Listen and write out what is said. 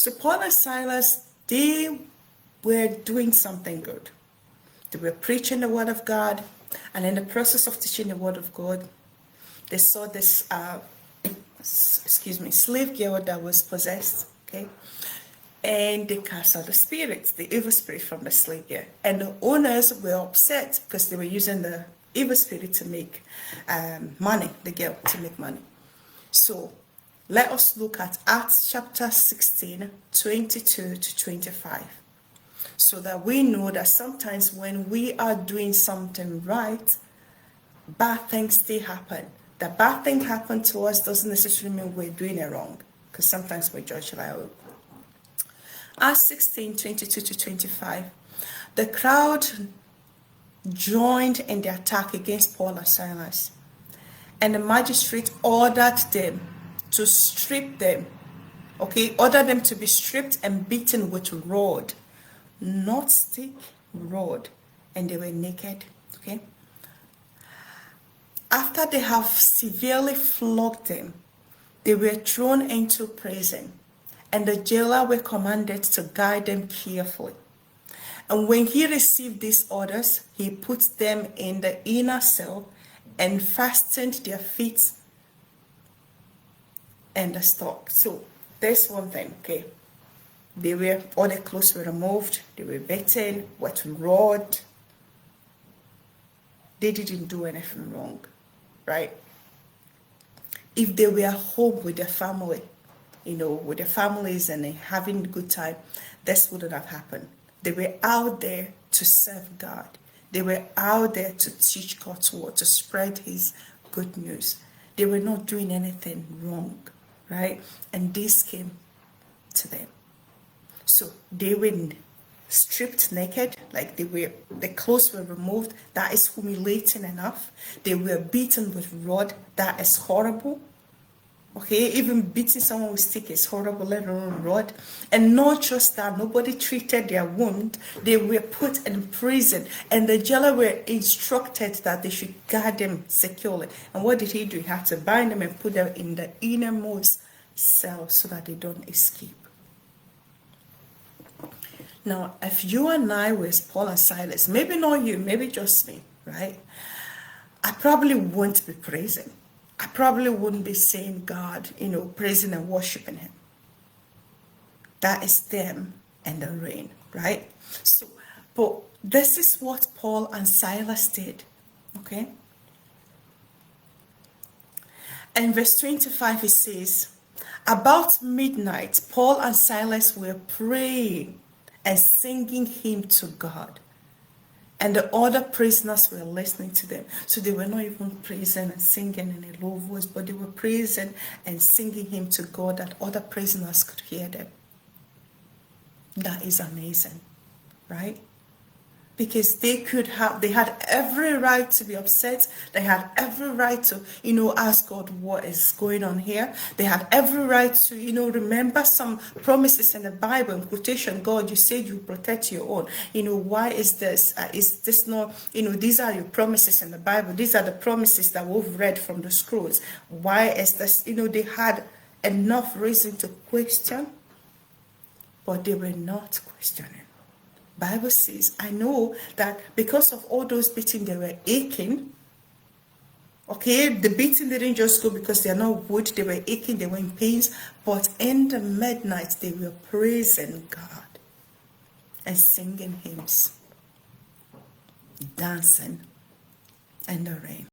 So Paul and Silas, they were doing something good. They were preaching the word of God, and in the process of teaching the word of God, they saw this slave girl that was possessed, okay? And they cast out the spirits, the evil spirit from the slave girl. And the owners were upset because they were using the evil spirit to make money, the girl to make money. So let us look at Acts chapter 16, 22 to 25. So that we know that sometimes when we are doing something right, bad things still happen. The bad thing happened to us doesn't necessarily mean we're doing it wrong, because sometimes we judge like, oh. Acts 16, 22 to 25. The crowd joined in the attack against Paul and Silas, and the magistrate ordered them to strip them, okay, ordered them to be stripped and beaten with rod, not stick, rod, and they were naked, okay. After they have severely flogged them, they were thrown into prison, and the jailer were commanded to guide them carefully. And when he received these orders, he put them in the inner cell and fastened their feet and the stock. So there's one thing, okay. All their clothes were removed, they were beaten with rod. They didn't do anything wrong, right? If they were home with their family, with their families and having a good time, this wouldn't have happened. They were out there to serve God. They were out there to teach God's word, to spread his good news. They were not doing anything wrong, right? And this came to them. So they were stripped naked, like the clothes were removed. That is humiliating enough. They were beaten with rod. That is horrible. Okay, even beating someone with stick is horrible, let alone rod. And not just that, nobody treated their wound. They were put in prison, and the jailer were instructed that they should guard them securely. And what did he do? He had to bind them and put them in the innermost cell so that they don't escape. Now, if you and I were Paul and Silas, maybe not you, maybe just me, right? I probably wouldn't be praising. I probably wouldn't be saying God, praising and worshiping him. That is them and the rain, right? So, but this is what Paul and Silas did, okay? In verse 25, it says, about midnight, Paul and Silas were praying and singing hymn to God. And the other prisoners were listening to them. So they were not even praising and singing in a low voice, but they were praising and singing hymn to God that other prisoners could hear them. That is amazing, right? Because they had every right to be upset. They had every right to, ask God what is going on here. They had every right to, remember some promises in the Bible, in quotation, God, you said you protect your own. Why is this? Is this not, these are your promises in the Bible. These are the promises that we've read from the scrolls. Why is this? They had enough reason to question, but they were not questioning. Bible says, I know that because of all those beating, they were aching. Okay, the beating didn't just go because they are not wood, they were aching, they were in pains. But in the midnight, they were praising God and singing hymns, dancing in the rain.